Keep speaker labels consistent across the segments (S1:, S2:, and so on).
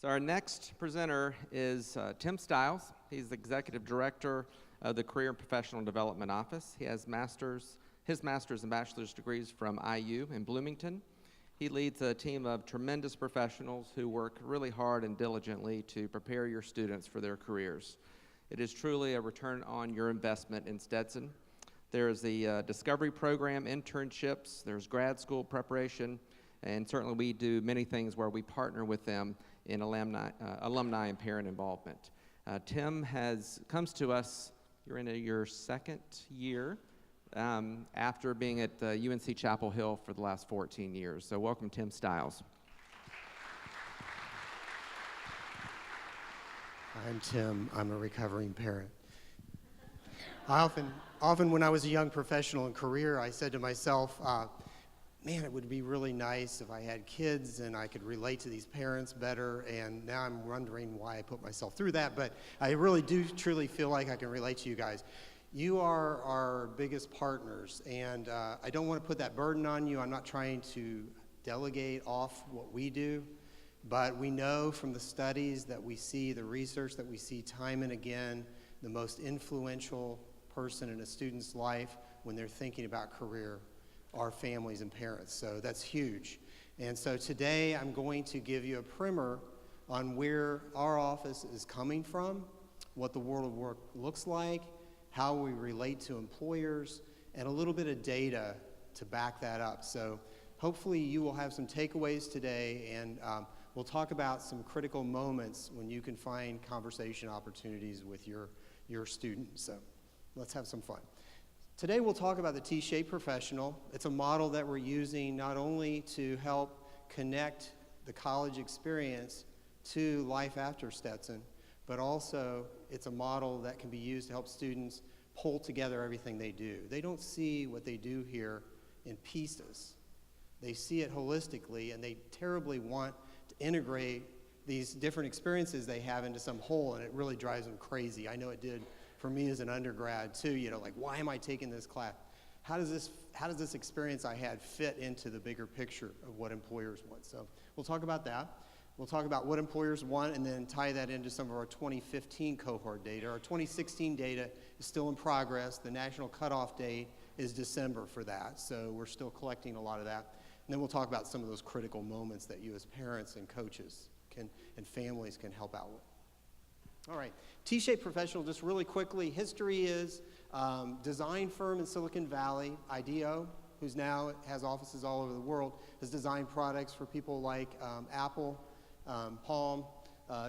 S1: So our next presenter is Tim Stiles. He's the Executive Director of the Career and Professional Development Office. He has his master's and bachelor's degrees from IU in Bloomington. He leads a team of tremendous professionals who work really hard and diligently to prepare your students for their careers. It is truly a return on your investment in Stetson. There is the Discovery Program, internships, there's grad school preparation, and certainly we do many things where we partner with them in alumni and parent involvement. Tim comes to us, you're in your second year after being at UNC Chapel Hill for the last 14 years. So welcome, Tim Stiles.
S2: I'm Tim. I'm a recovering parent. I often when I was a young professional in career, I said to myself, man, it would be really nice if I had kids and I could relate to these parents better, and now I'm wondering why I put myself through that, but I really do truly feel like I can relate to you guys. You are our biggest partners, and I don't want to put that burden on you. I'm not trying to delegate off what we do, but we know from the studies that we see, the research that we see time and again, the most influential person in a student's life when they're thinking about career are families and parents. So that's huge. And so today I'm going to give you a primer on where our office is coming from, what the world of work looks like, how we relate to employers, and a little bit of data to back that up. So hopefully you will have some takeaways today, and we'll talk about some critical moments when you can find conversation opportunities with your students. So let's have some fun. Today we'll talk about the T-shaped professional. It's a model that we're using not only to help connect the college experience to life after Stetson, but also it's a model that can be used to help students pull together everything they do. They don't see what they do here in pieces. They see it holistically, and they terribly want to integrate these different experiences they have into some whole, and it really drives them crazy. I know it did for me as an undergrad too, like, why am I taking this class? How does this experience I had fit into the bigger picture of what employers want? So we'll talk about that. We'll talk about what employers want and then tie that into some of our 2015 cohort data. Our 2016 data is still in progress. The national cutoff date is December for that, so we're still collecting a lot of that. And then we'll talk about some of those critical moments that you as parents and coaches and families can help out with. All right, T-shaped professional, just really quickly, history is design firm in Silicon Valley, IDEO, who's now has offices all over the world, has designed products for people like Apple, Palm,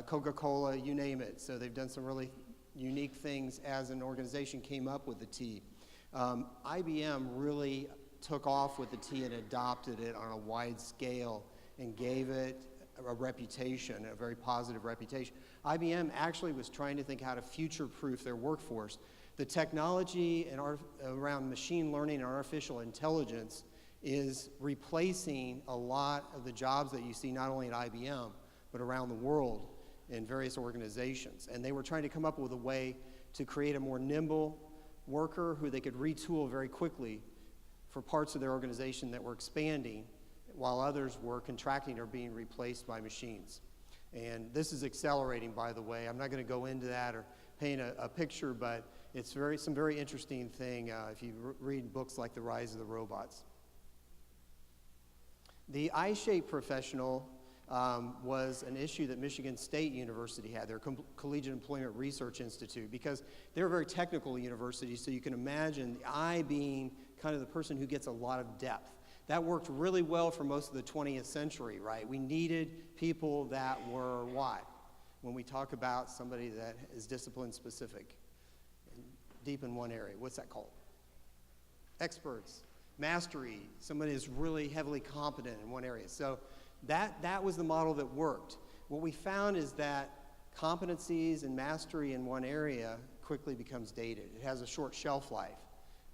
S2: Coca-Cola, you name it. So they've done some really unique things as an organization, came up with the T. IBM really took off with the T and adopted it on a wide scale and gave it a reputation, a very positive reputation. IBM actually was trying to think how to future-proof their workforce. The technology around machine learning and artificial intelligence is replacing a lot of the jobs that you see not only at IBM, but around the world in various organizations. And they were trying to come up with a way to create a more nimble worker who they could retool very quickly for parts of their organization that were expanding, while others were contracting or being replaced by machines. And this is accelerating, by the way. I'm not going to go into that or paint a picture, but it's some very interesting thing if you read books like The Rise of the Robots. The I-shaped professional was an issue that Michigan State University had, their Collegiate Employment Research Institute, because they're a very technical university, so you can imagine the I being kind of the person who gets a lot of depth. That worked really well for most of the 20th century, right? We needed people that were what? When we talk about somebody that is discipline specific, deep in one area, what's that called? Experts, mastery, somebody is really heavily competent in one area. So that was the model that worked. What we found is that competencies and mastery in one area quickly becomes dated. It has a short shelf life.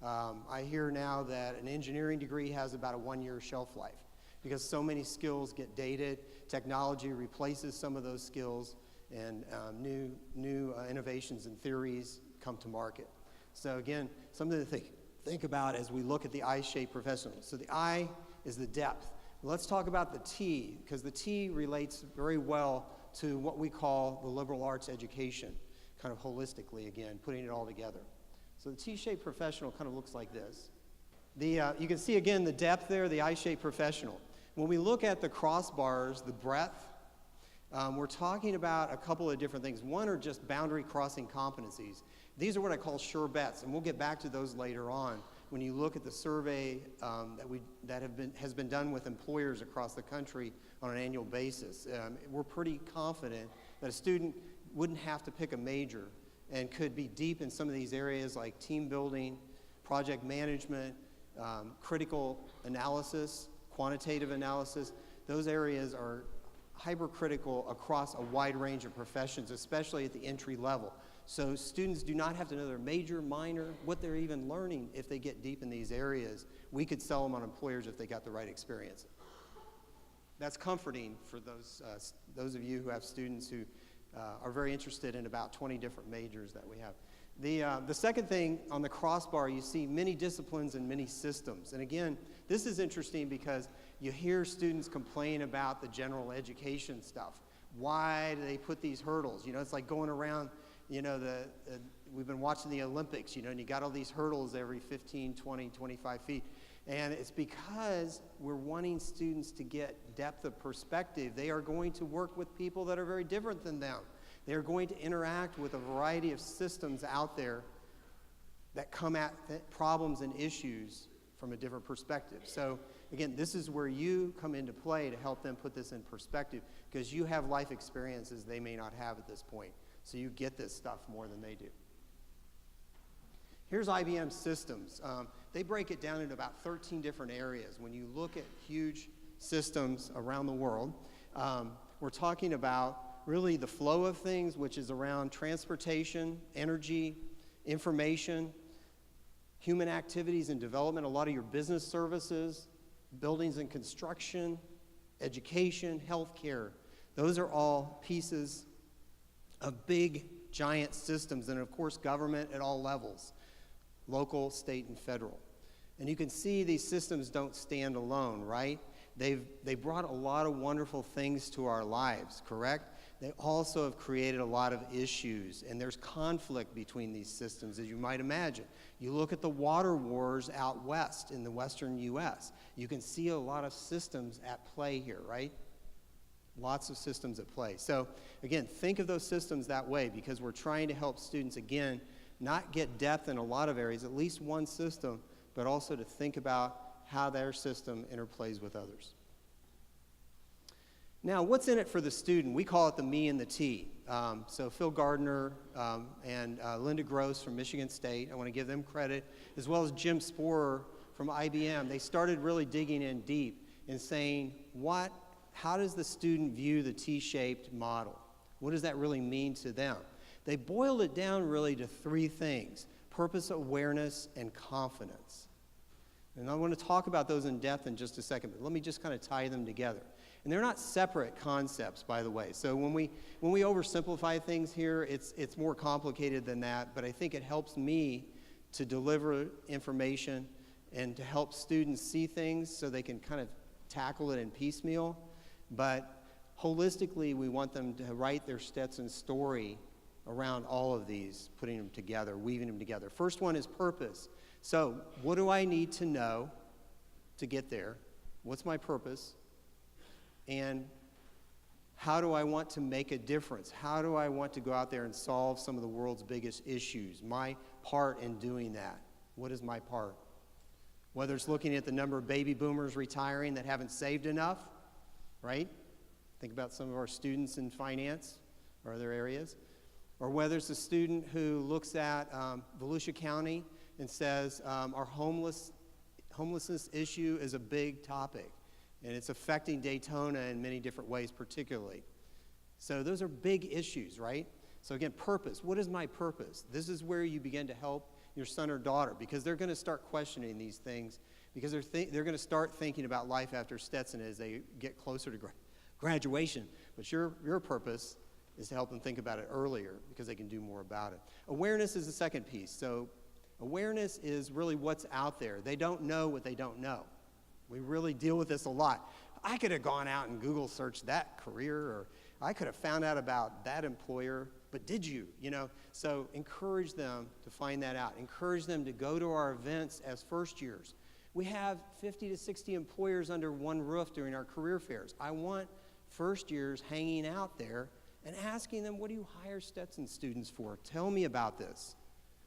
S2: I hear now that an engineering degree has about a 1-year shelf life because so many skills get dated, technology replaces some of those skills, and new innovations and theories come to market. So again, something to think about as we look at the I-shaped professional. So the I is the depth. Let's talk about the T, because the T relates very well to what we call the liberal arts education, kind of holistically again, putting it all together. So the T-shaped professional kind of looks like this. You can see again the depth there, the I-shaped professional. When we look at the crossbars, the breadth, we're talking about a couple of different things. One are just boundary crossing competencies. These are what I call sure bets, and we'll get back to those later on. When you look at the survey that has been done with employers across the country on an annual basis, we're pretty confident that a student wouldn't have to pick a major and could be deep in some of these areas like team building, project management, critical analysis, quantitative analysis. Those areas are hypercritical across a wide range of professions, especially at the entry level. So students do not have to know their major, minor, what they're even learning if they get deep in these areas. We could sell them on employers if they got the right experience. That's comforting for those of you who have students who are very interested in about 20 different majors that we have. The second thing on the crossbar, you see many disciplines and many systems. And again, this is interesting because you hear students complain about the general education stuff. Why do they put these hurdles? You know, it's like going around, you know, we've been watching the Olympics, you know, and you got all these hurdles every 15, 20, 25 feet. And it's because we're wanting students to get depth of perspective. They are going to work with people that are very different than them. They are going to interact with a variety of systems out there that come at problems and issues from a different perspective. So again, this is where you come into play to help them put this in perspective, because you have life experiences they may not have at this point. So you get this stuff more than they do. Here's IBM systems. They break it down into about 13 different areas. When you look at huge systems around the world, we're talking about really the flow of things, which is around transportation, energy, information, human activities and development, a lot of your business services, buildings and construction, education, healthcare. Those are all pieces of big, giant systems, and of course, government at all levels, local, state, and federal. And you can see these systems don't stand alone, right? They brought a lot of wonderful things to our lives, correct? They also have created a lot of issues, and there's conflict between these systems, as you might imagine. You look at the water wars out west in the western U.S., you can see a lot of systems at play here, right? Lots of systems at play. So again, think of those systems that way, because we're trying to help students, again, not get depth in a lot of areas, at least one system, but also to think about how their system interplays with others. Now, what's in it for the student? We call it the me and the T. So Phil Gardner and Linda Gross from Michigan State, I want to give them credit, as well as Jim Sporer from IBM. They started really digging in deep and saying, how does the student view the T-shaped model? What does that really mean to them? They boiled it down really to three things: purpose, awareness, and confidence. And I want to talk about those in depth in just a second, but let me just kind of tie them together. And they're not separate concepts, by the way. So when we oversimplify things here, it's more complicated than that, but I think it helps me to deliver information and to help students see things so they can kind of tackle it in piecemeal. But holistically, we want them to write their Stetson story around all of these, putting them together, weaving them together. First one is purpose. So what do I need to know to get there? What's my purpose? And how do I want to make a difference? How do I want to go out there and solve some of the world's biggest issues? My part in doing that. What is my part? Whether it's looking at the number of baby boomers retiring that haven't saved enough, right? Think about some of our students in finance or other areas. Or whether it's a student who looks at Volusia County and says our homelessness issue is a big topic, and it's affecting Daytona in many different ways particularly. So those are big issues, right? So again, purpose. What is my purpose? This is where you begin to help your son or daughter, because they're going to start questioning these things, because they're going to start thinking about life after Stetson as they get closer to graduation. But your purpose is to help them think about it earlier, because they can do more about it. Awareness is the second piece. So awareness is really what's out there. They don't know what they don't know. We really deal with this a lot. I could have gone out and Google searched that career, or I could have found out about that employer, but did you? So encourage them to find that out. Encourage them to go to our events as first years. We have 50 to 60 employers under one roof during our career fairs. I want first years hanging out there and asking them, what do you hire Stetson students for? Tell me about this.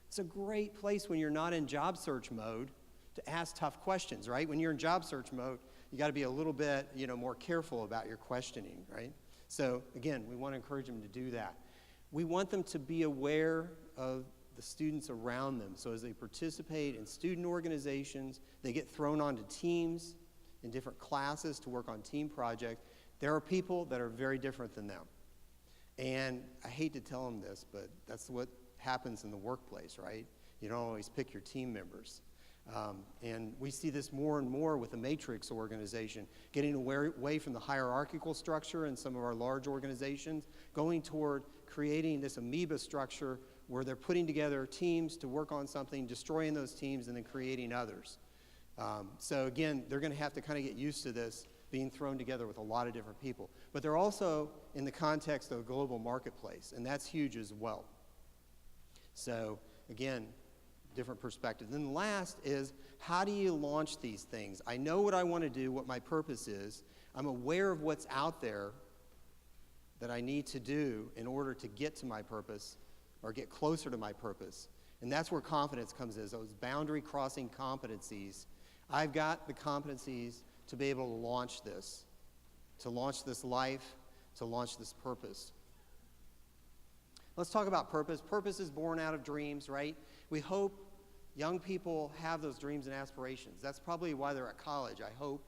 S2: It's a great place when you're not in job search mode to ask tough questions, right? When you're in job search mode, you got to be a little bit, more careful about your questioning, right? So again, we want to encourage them to do that. We want them to be aware of the students around them. So as they participate in student organizations, they get thrown onto teams in different classes to work on team projects. There are people that are very different than them. And I hate to tell them this, but that's what happens in the workplace, right? You don't always pick your team members. And we see this more and more with the matrix organization, getting away from the hierarchical structure in some of our large organizations, going toward creating this amoeba structure where they're putting together teams to work on something, destroying those teams, and then creating others. So again, they're going to have to kind of get used to this being thrown together with a lot of different people. But they're also in the context of a global marketplace, and that's huge as well. So again, different perspective. Then last is, how do you launch these things? I know what I want to do, what my purpose is. I'm aware of what's out there that I need to do in order to get to my purpose or get closer to my purpose. And that's where confidence comes in, those boundary crossing competencies. I've got the competencies to be able to launch this life, to launch this purpose. Let's talk about purpose. Purpose is born out of dreams, right? We hope young people have those dreams and aspirations. That's probably why they're at college. I hope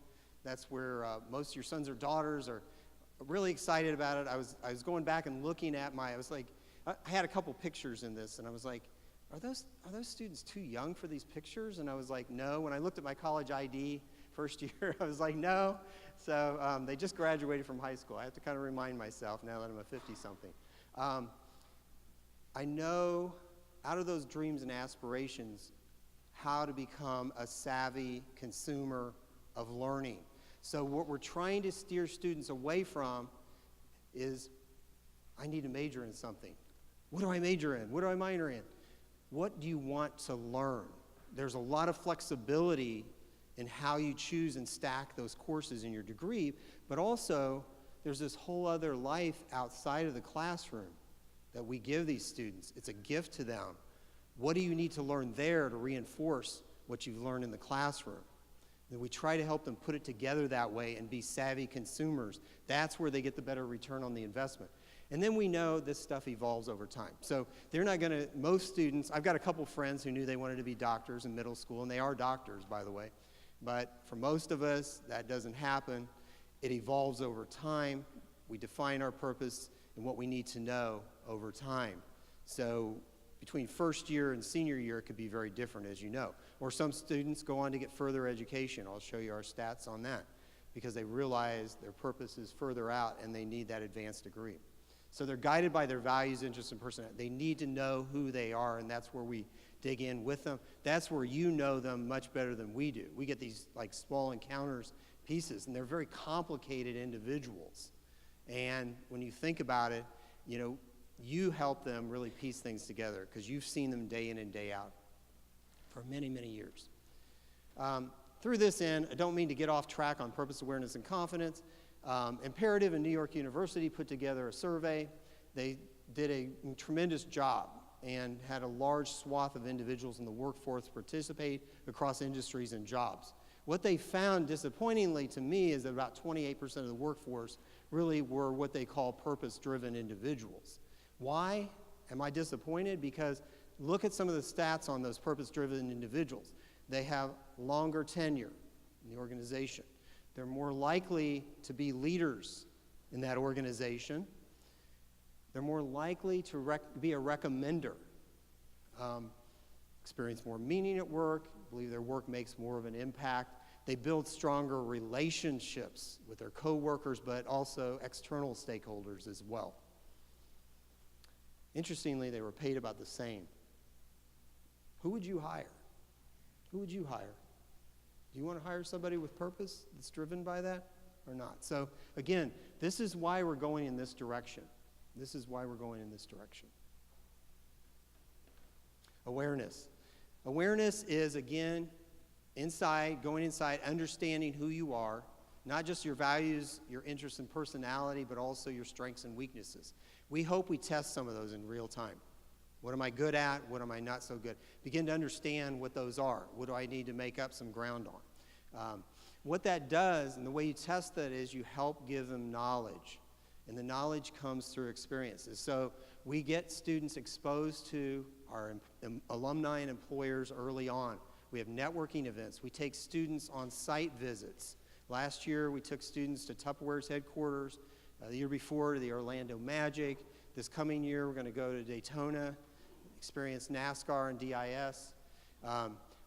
S2: that's where most of your sons or daughters are really excited about it. I was going back and looking at I had a couple pictures in this, and I was like, are those students too young for these pictures? And I was like, no. When I looked at my college ID first year, I was like, no. So they just graduated from high school. I have to kind of remind myself now that I'm a 50-something. I know out of those dreams and aspirations how to become a savvy consumer of learning. So what we're trying to steer students away from is, I need to major in something. What do I major in? What do I minor in? What do you want to learn? There's a lot of flexibility in how you choose and stack those courses in your degree, but also there's this whole other life outside of the classroom that we give these students. It's a gift to them. What do you need to learn there to reinforce what you've learned in the classroom? And we try to help them put it together that way and be savvy consumers. That's where they get the better return on the investment. And then we know this stuff evolves over time. So they're not going to, most students, I've got a couple friends who knew they wanted to be doctors in middle school, and they are doctors, by the way. But for most of us, that doesn't happen. It evolves over time. We define our purpose and what we need to know over time. So between first year and senior year, it could be very different, as you know. Or some students go on to get further education. I'll show you our stats on that, because they realize their purpose is further out and they need that advanced degree. So they're guided by their values, interests, and personality. They need to know who they are, and that's where we dig in with them. That's where you know them much better than we do. We get these like small encounters pieces, and they're very complicated individuals. And when you think about it, you help them really piece things together because you've seen them day in and day out for many, many years. Through this end, I don't mean to get off track on purpose, awareness, and confidence. Imperative and New York University put together a survey. They did a tremendous job and had a large swath of individuals in the workforce participate across industries and jobs. What they found, disappointingly to me, is that about 28% of the workforce really were what they call purpose-driven individuals. Why am I disappointed? Because look at some of the stats on those purpose-driven individuals. They have longer tenure in the organization. They're more likely to be leaders in that organization. They're more likely to be a recommender, experience more meaning at work, believe their work makes more of an impact. They build stronger relationships with their coworkers, but also external stakeholders as well. Interestingly, they were paid about the same. Who would you hire? Who would you hire? Do you want to hire somebody with purpose that's driven by that? or not? So again, this is why we're going in this direction. This is why we're going in this direction. Awareness. Awareness is, again, going inside, understanding who you are, not just your values, your interests and personality, but also your strengths and weaknesses. We hope we test some of those in real time. What am I good at? What am I not so good? Begin to understand what those are. What do I need to make up some ground on? What that does, and the way you test that, is you help give them knowledge. And the knowledge comes through experiences. So we get students exposed to our alumni and employers early on. We have networking events. We take students on site visits. Last year, we took students to Tupperware's headquarters. The year before, to the Orlando Magic. This coming year, we're going to go to Daytona, experience NASCAR and DIS.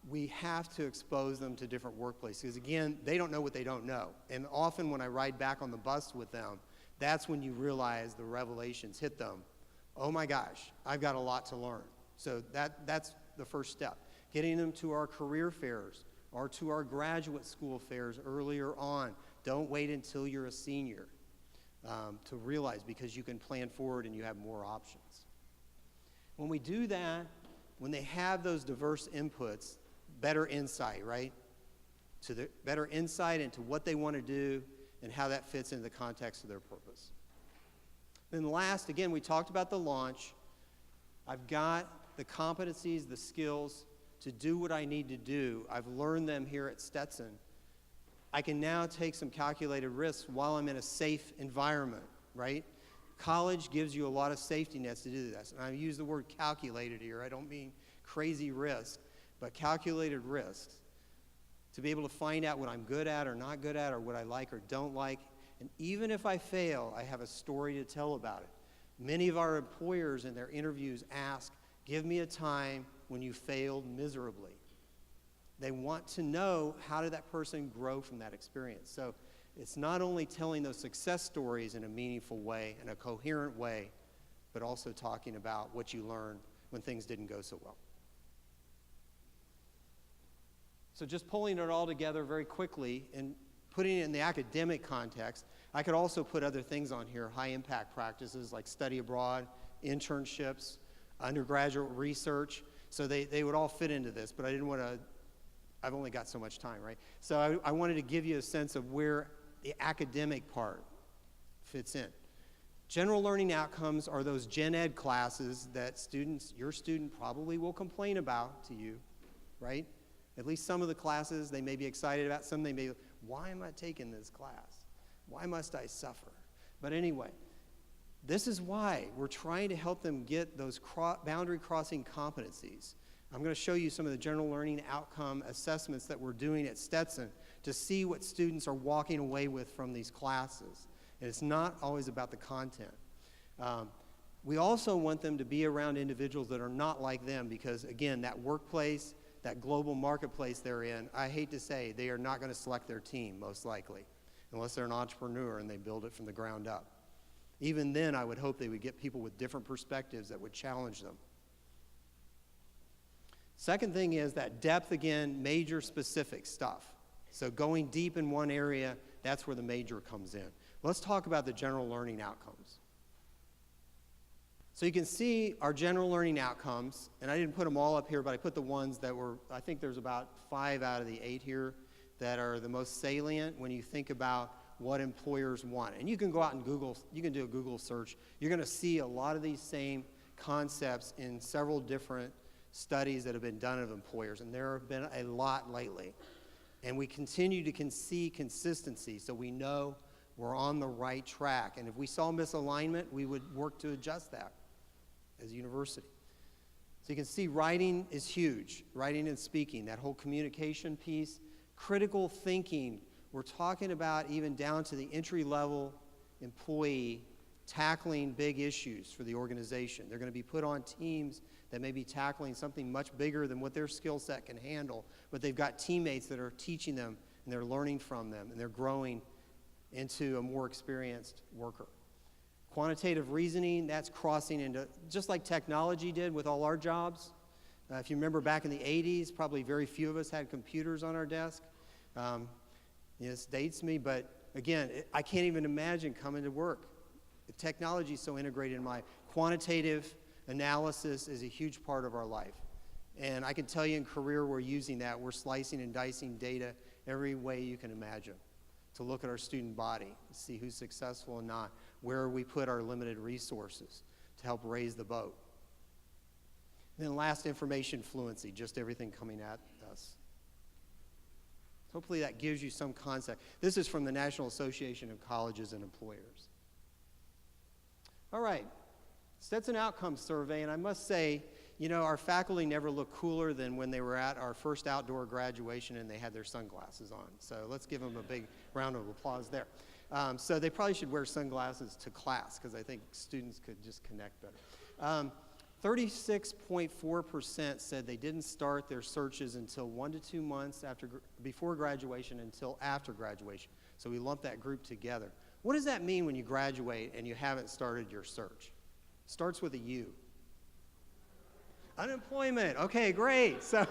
S2: We have to expose them to different workplaces. Because again, they don't know what they don't know. And often when I ride back on the bus with them, that's when you realize the revelations hit them. Oh my gosh, I've got a lot to learn. So that's the first step. Getting them to our career fairs or to our graduate school fairs earlier on. Don't wait until you're a senior to realize, because you can plan forward and you have more options. When we do that, when they have those diverse inputs, better insight, right? Better insight into what they want to do and how that fits into the context of their purpose. Then last, again, we talked about the launch. I've got the competencies, the skills to do what I need to do. I've learned them here at Stetson. I can now take some calculated risks while I'm in a safe environment, right? College gives you a lot of safety nets to do this. And I use the word calculated here. I don't mean crazy risk, but calculated risks. To be able to find out what I'm good at or not good at, or what I like or don't like. And even if I fail, I have a story to tell about it. Many of our employers in their interviews ask, give me a time when you failed miserably. They want to know, how did that person grow from that experience? So it's not only telling those success stories in a meaningful way, in a coherent way, but also talking about what you learned when things didn't go so well. So just pulling it all together very quickly and putting it in the academic context, I could also put other things on here, high-impact practices like study abroad, internships, undergraduate research. So they would all fit into this, but I didn't want to, I've only got so much time, right? So I wanted to give you a sense of where the academic part fits in. General learning outcomes are those gen ed classes that your student probably will complain about to you, right? At least some of the classes they may be excited about, some they may, why am I taking this class? Why must I suffer? But anyway, this is why we're trying to help them get those boundary crossing competencies. I'm going to show you some of the general learning outcome assessments that we're doing at Stetson to see what students are walking away with from these classes. And it's not always about the content. We also want them to be around individuals that are not like them, because again, that workplace, that global marketplace they're in, I hate to say, they are not going to select their team, most likely, unless they're an entrepreneur and they build it from the ground up. Even then, I would hope they would get people with different perspectives that would challenge them. Second thing is that depth, again, major specific stuff. So going deep in one area, that's where the major comes in. Let's talk about the general learning outcomes. So you can see our general learning outcomes, and I didn't put them all up here, but I put the ones that were, I think there's about 5 out of the 8 here that are the most salient when you think about what employers want. And you can go out and Google, you can do a Google search. You're going to see a lot of these same concepts in several different studies that have been done of employers, and there have been a lot lately. And we continue to see consistency, so we know we're on the right track. And if we saw misalignment, we would work to adjust that as a university. So you can see writing is huge, writing and speaking, that whole communication piece, critical thinking. We're talking about even down to the entry-level employee tackling big issues for the organization. They're going to be put on teams that may be tackling something much bigger than what their skill set can handle, but they've got teammates that are teaching them, and they're learning from them, and they're growing into a more experienced worker. Quantitative reasoning, that's crossing into, just like technology did with all our jobs. If you remember back in the 80s, probably very few of us had computers on our desk. This dates me, but Again, I can't even imagine coming to work. The technology is so integrated in my quantitative analysis is a huge part of our life. And I can tell you in career we're using that. We're slicing and dicing data every way you can imagine to look at our student body, see who's successful and not, where we put our limited resources to help raise the boat. And then last, information fluency, just everything coming at us. Hopefully that gives you some concept. This is from the National Association of Colleges and Employers. All right, Stetson Outcomes Survey, and I must say, you know, our faculty never looked cooler than when they were at our first outdoor graduation and they had their sunglasses on. So let's give them a big round of applause there. So they probably should wear sunglasses to class because I think students could just connect better. 36.4% said they didn't start their searches until 1 to 2 months before graduation until after graduation. So we lumped that group together. What does that mean when you graduate and you haven't started your search? It starts with a U. Unemployment. Okay, great. So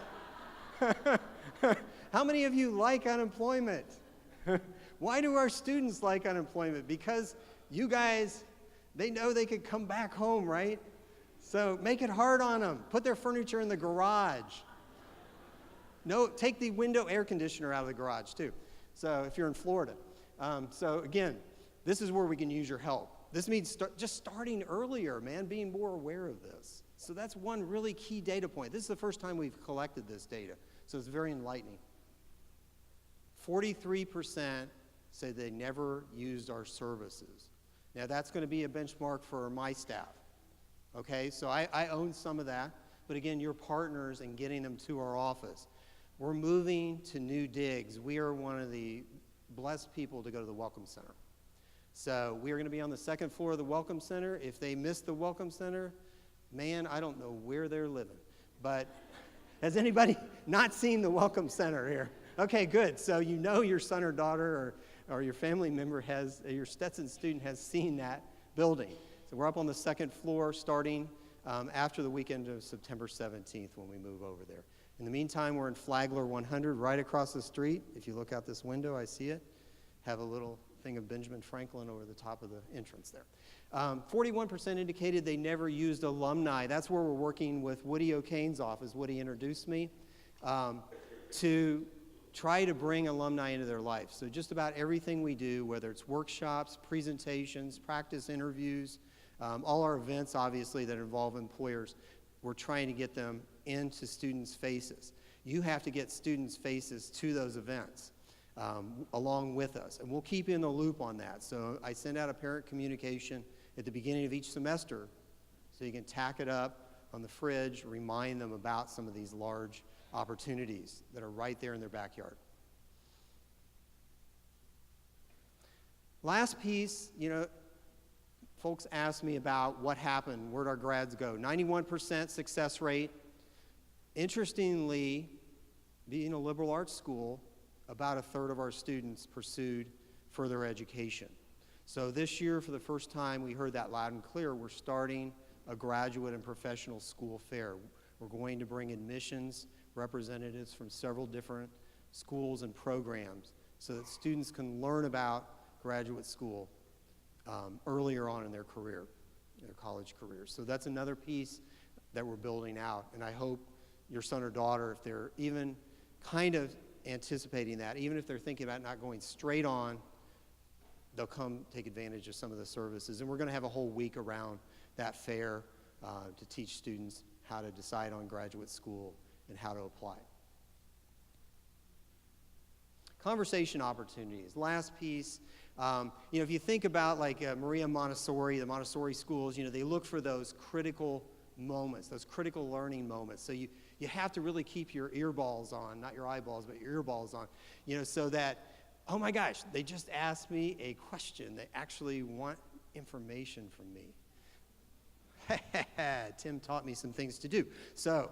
S2: how many of you like unemployment? Why do our students like unemployment? Because you guys, they know they could come back home, right? So make it hard on them. Put their furniture in the garage. No, take the window air conditioner out of the garage too. So if you're in Florida. So again, this is where we can use your help. This means just starting earlier, man, being more aware of this. So that's one really key data point. This is the first time we've collected this data, so it's very enlightening. 43% say they never used our services. Now that's going to be a benchmark for my staff. Okay, so I own some of that, but again, you're partners in getting them to our office. We're moving to new digs. We are one of the blessed people to go to the Welcome Center. So we are going to be on the second floor of the Welcome Center. If they miss the Welcome Center, man, I don't know where they're living. But has anybody not seen the Welcome Center here? Okay, good. So you know your son or daughter or your family member has, your Stetson student has seen that building. So we're up on the second floor starting after the weekend of September 17th when we move over there. In the meantime, we're in Flagler 100 right across the street. If you look out this window, I see it. Have a little thing of Benjamin Franklin over the top of the entrance there. 41% indicated they never used alumni. That's where we're working with Woody O'Kane's office. Woody introduced me to try to bring alumni into their life. So just about everything we do, whether it's workshops, presentations, practice interviews, all our events, obviously, that involve employers, we're trying to get them into students' faces. You have to get students' faces to those events along with us, and we'll keep you in the loop on that. So I send out a parent communication at the beginning of each semester so you can tack it up on the fridge, remind them about some of these large opportunities that are right there in their backyard. Last piece, you know, folks ask me about what happened, where'd our grads go? 91% success rate. Interestingly, being a liberal arts school, about a third of our students pursued further education. So this year, for the first time, we heard that loud and clear, we're starting a graduate and professional school fair. We're going to bring admissions representatives from several different schools and programs so that students can learn about graduate school earlier on in their career, their college careers. So that's another piece that we're building out, and I hope your son or daughter, if they're even kind of anticipating that, even if they're thinking about not going straight on, they'll come take advantage of some of the services. And we're going to have a whole week around that fair to teach students how to decide on graduate school and how to apply. Conversation opportunities. Last piece, you know, if you think about like Maria Montessori, the Montessori schools, you know, they look for those critical moments, those critical learning moments. So you have to really keep your earballs on, not your eyeballs, but your earballs on, you know, so that, oh my gosh, they just asked me a question. They actually want information from me. Tim taught me some things to do. So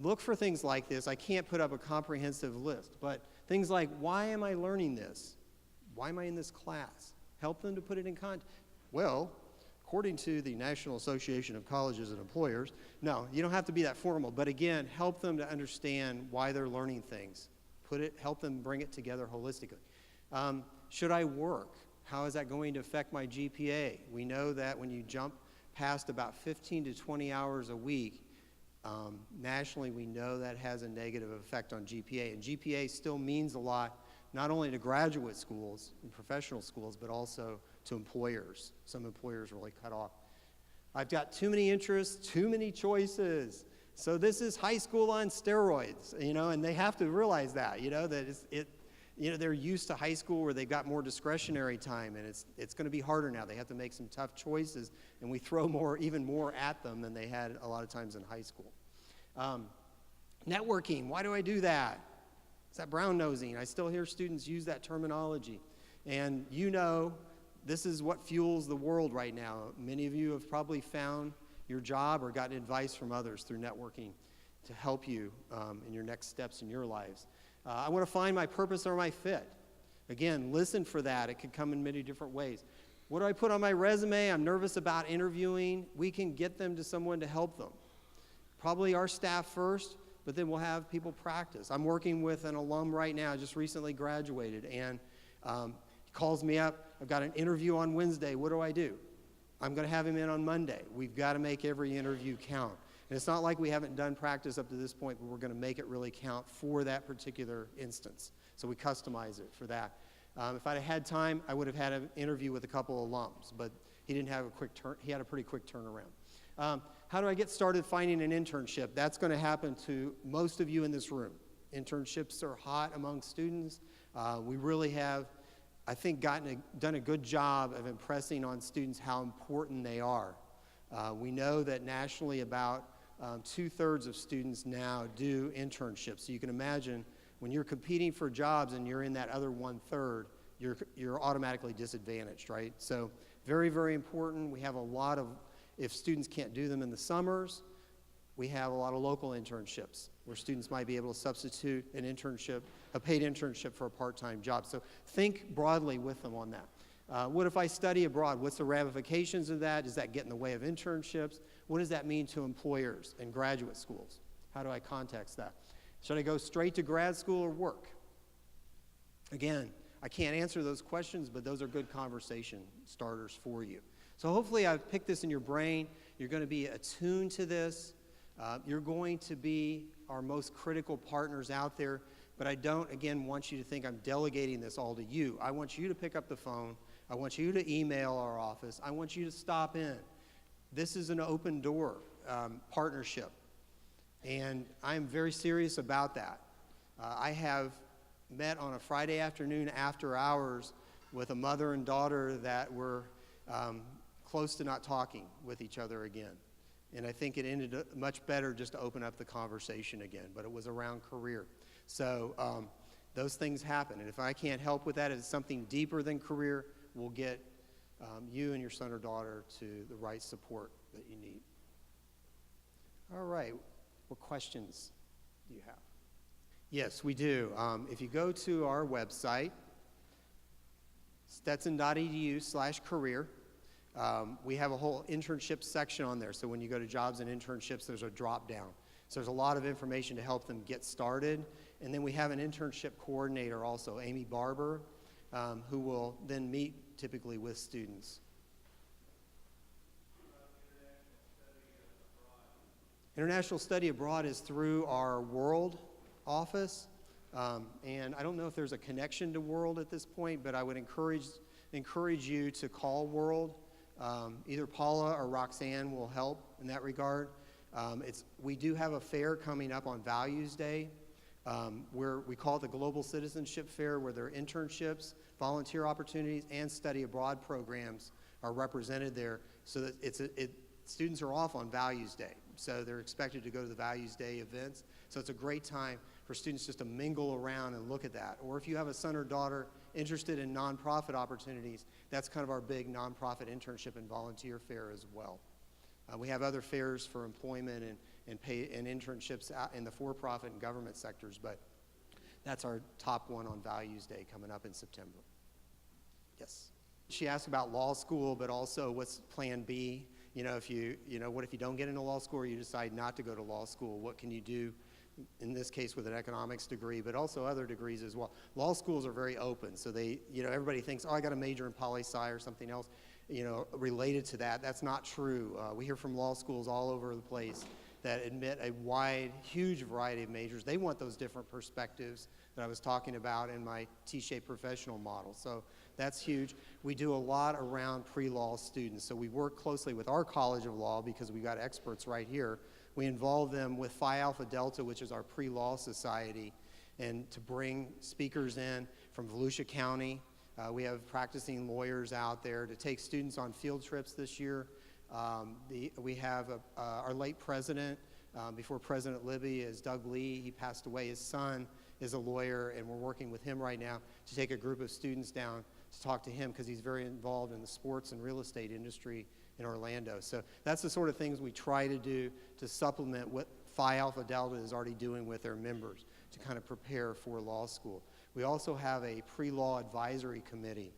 S2: look for things like this. I can't put up a comprehensive list, but things like, why am I learning this? Why am I in this class? Help them to put it in context. Well, according to the National Association of Colleges and Employers, no, you don't have to be that formal, but again, help them to understand why they're learning things. Help them bring it together holistically. Should I work? How is that going to affect my GPA? We know that when you jump past about 15 to 20 hours a week, nationally we know that has a negative effect on GPA. And GPA still means a lot, not only to graduate schools and professional schools, but also to employers. Some employers really cut off. I've got too many interests, too many choices. So this is high school on steroids, and they have to realize that, that they're used to high school where they've got more discretionary time, and it's going to be harder now. They have to make some tough choices, and we throw even more at them than they had a lot of times in high school. Networking, why do I do that? Is that brown nosing? I still hear students use that terminology. And this is what fuels the world right now. Many of you have probably found your job or gotten advice from others through networking to help you in your next steps in your lives. I want to find my purpose or my fit. Again, listen for that. It could come in many different ways. What do I put on my resume? I'm nervous about interviewing. We can get them to someone to help them. Probably our staff first, but then we'll have people practice. I'm working with an alum right now, just recently graduated, and he calls me up. I've got an interview on Wednesday. What do? I'm going to have him in on Monday. We've got to make every interview count. And it's not like we haven't done practice up to this point, but we're going to make it really count for that particular instance. So we customize it for that. If I'd had time, I would have had an interview with a couple of alums, but he didn't have he had a pretty quick turnaround. How do I get started finding an internship? That's going to happen to most of you in this room. Internships are hot among students. We really have, I think, done a good job of impressing on students how important they are. We know that nationally about 2/3 of students now do internships. So you can imagine when you're competing for jobs and you're in that other 1/3, you're automatically disadvantaged, right? So very, very important. We have a lot of, if students can't do them in the summers, we have a lot of local internships where students might be able to substitute an internship, a paid internship for a part-time job. So think broadly with them on that. What if I study abroad? What's the ramifications of that? Does that get in the way of internships? What does that mean to employers and graduate schools? How do I context that? Should I go straight to grad school or work? Again, I can't answer those questions, but those are good conversation starters for you. So hopefully I've picked this in your brain. You're going to be attuned to this. You're going to be our most critical partners out there, but I don't, again, want you to think I'm delegating this all to you. I want you to pick up the phone. I want you to email our office. I want you to stop in. This is an open door partnership, and I'm very serious about that. I have met on a Friday afternoon after hours with a mother and daughter that were close to not talking with each other again. And I think it ended much better just to open up the conversation again, but it was around career. So those things happen, and if I can't help with that, it's something deeper than career, we'll get you and your son or daughter to the right support that you need. All right, what questions do you have? Yes, we do. If you go to our website, stetson.edu/career, we have a whole internship section on there. So when you go to jobs and internships, there's a drop down. So there's a lot of information to help them get started. And then we have an internship coordinator also, Amy Barber, who will then meet typically with students. International study abroad is through our World office. And I don't know if there's a connection to World at this point, but I would encourage you to call World. Either Paula or Roxanne will help in that regard. We do have a fair coming up on Values Day, where we call it the Global Citizenship Fair, where their internships, volunteer opportunities, and study abroad programs are represented there. So that students are off on Values Day, so they're expected to go to the Values Day events. So it's a great time for students just to mingle around and look at that. Or if you have a son or daughter interested in nonprofit opportunities, that's kind of our big nonprofit internship and volunteer fair as well. We have other fairs for employment and internships out in the for-profit and government sectors, but that's our top one on Values Day coming up in September. Yes. She asked about law school, but also what's plan B? What if you don't get into law school or you decide not to go to law school? What can you do? in this case with an economics degree, but also other degrees as well. Law schools are very open, so everybody thinks, oh, I got a major in poli-sci or something else, related to that. That's not true. We hear from law schools all over the place that admit a wide, huge variety of majors. They want those different perspectives that I was talking about in my T-shaped professional model. So that's huge. We do a lot around pre-law students. So we work closely with our College of Law because we've got experts right here. We involve them with Phi Alpha Delta, which is our pre-law society, and to bring speakers in from Volusia County. We have practicing lawyers out there to take students on field trips this year. We have our late president, before President Libby, is Doug Lee. He passed away. His son is a lawyer, and we're working with him right now to take a group of students down to talk to him because he's very involved in the sports and real estate industry in Orlando. So that's the sort of things we try to do to supplement what Phi Alpha Delta is already doing with their members to kind of prepare for law school. We also have a pre-law advisory committee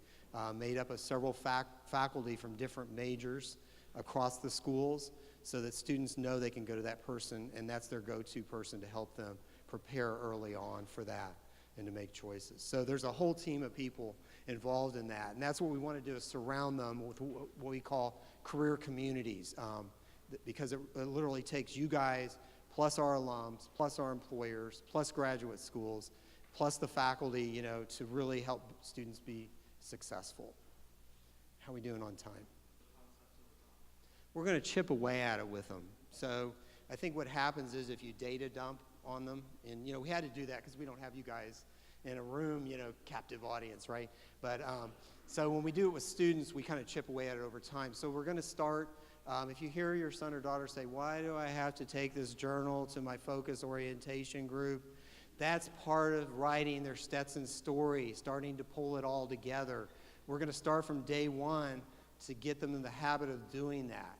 S2: made up of several faculty from different majors across the schools so that students know they can go to that person and that's their go-to person to help them prepare early on for that and to make choices. So there's a whole team of people involved in that, and that's what we want to do, is surround them with what we call career communities, because it literally takes you guys plus our alums, plus our employers, plus graduate schools, plus the faculty, to really help students be successful. How are we doing on time? We're going to chip away at it with them. So I think what happens is if you data dump on them, and we had to do that because we don't have you guys in a room, captive audience, right? But so when we do it with students, we kind of chip away at it over time. So we're going to start, if you hear your son or daughter say, why do I have to take this journal to my focus orientation group? That's part of writing their Stetson story, starting to pull it all together. We're going to start from day one to get them in the habit of doing that.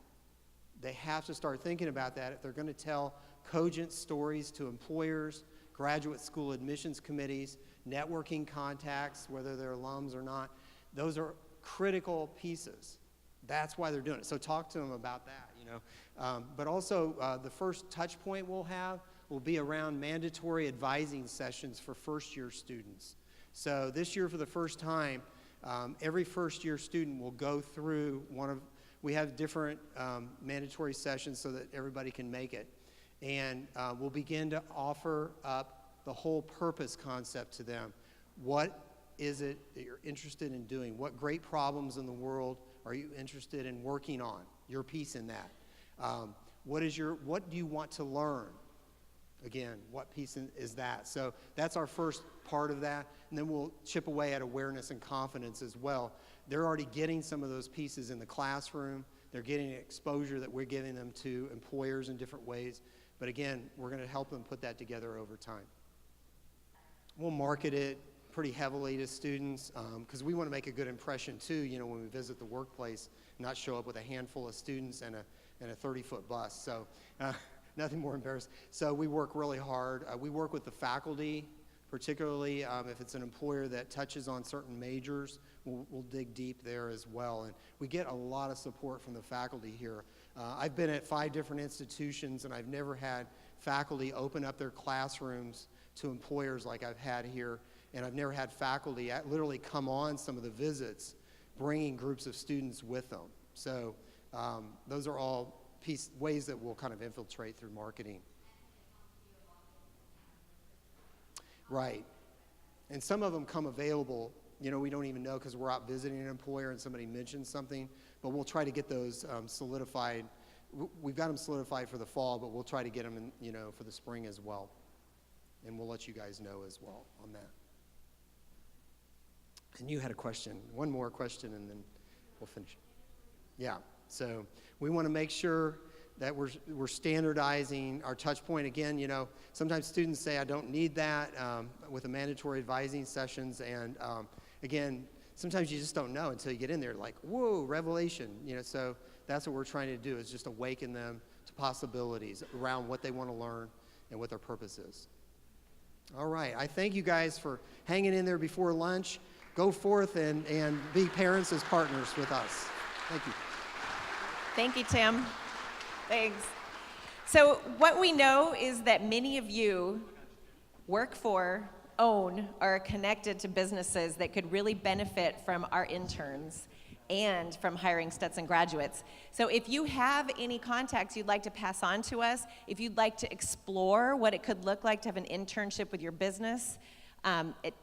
S2: They have to start thinking about that if they're going to tell cogent stories to employers, graduate school admissions committees, networking contacts, whether they're alums or not. Those are critical pieces. That's why they're doing it. So talk to them about that, But also the first touch point we'll have will be around mandatory advising sessions for first-year students. So this year, for the first time, every first-year student will go through we have different mandatory sessions so that everybody can make it. And we'll begin to offer up the whole purpose concept to them. What is it that you're interested in doing? What great problems in the world are you interested in working on? Your piece in that. What do you want to learn? Again, what piece is that? So that's our first part of that. And then we'll chip away at awareness and confidence as well. They're already getting some of those pieces in the classroom. They're getting exposure that we're giving them to employers in different ways. But again, we're going to help them put that together over time. We'll market it pretty heavily to students because we want to make a good impression too, when we visit the workplace, not show up with a handful of students and a 30-foot bus. So nothing more embarrassing. So we work really hard. We work with the faculty, particularly if it's an employer that touches on certain majors, we'll dig deep there as well. And we get a lot of support from the faculty here. I've been at 5 different institutions, and I've never had faculty open up their classrooms to employers like I've had here. And I've never had faculty literally come on some of the visits, bringing groups of students with them. So those are all ways that we'll kind of infiltrate through marketing. Right. And some of them come available, we don't even know because we're out visiting an employer and somebody mentions something, but we'll try to get those solidified. We've got them solidified for the fall, but we'll try to get them in, for the spring as well. And we'll let you guys know as well on that. And you had a question, one more question, and then we'll finish. Yeah, so we want to make sure that we're standardizing our touch point. Again, sometimes students say, I don't need that with the mandatory advising sessions. And again, sometimes you just don't know until you get in there, like, whoa, revelation. So that's what we're trying to do, is just awaken them to possibilities around what they want to learn and what their purpose is. All right, I thank you guys for hanging in there before lunch. Go forth and be parents as partners with us. Thank you.
S3: Thank you, Tim. Thanks. So what we know is that many of you work for, own, or are connected to businesses that could really benefit from our interns and from hiring Stetson graduates. So if you have any contacts you'd like to pass on to us, if you'd like to explore what it could look like to have an internship with your business,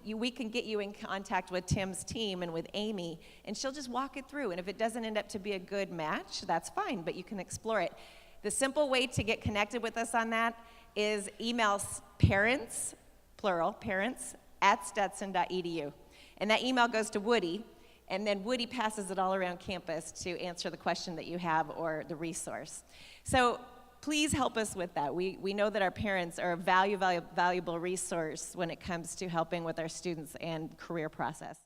S3: we can get you in contact with Tim's team and with Amy, and she'll just walk it through. And if it doesn't end up to be a good match, that's fine, but you can explore it. The simple way to get connected with us on that is email parents, plural, parents, @stetson.edu. And that email goes to Woody, and then Woody passes it all around campus to answer the question that you have or the resource. So please help us with that. We know that our parents are a valuable resource when it comes to helping with our students and career process.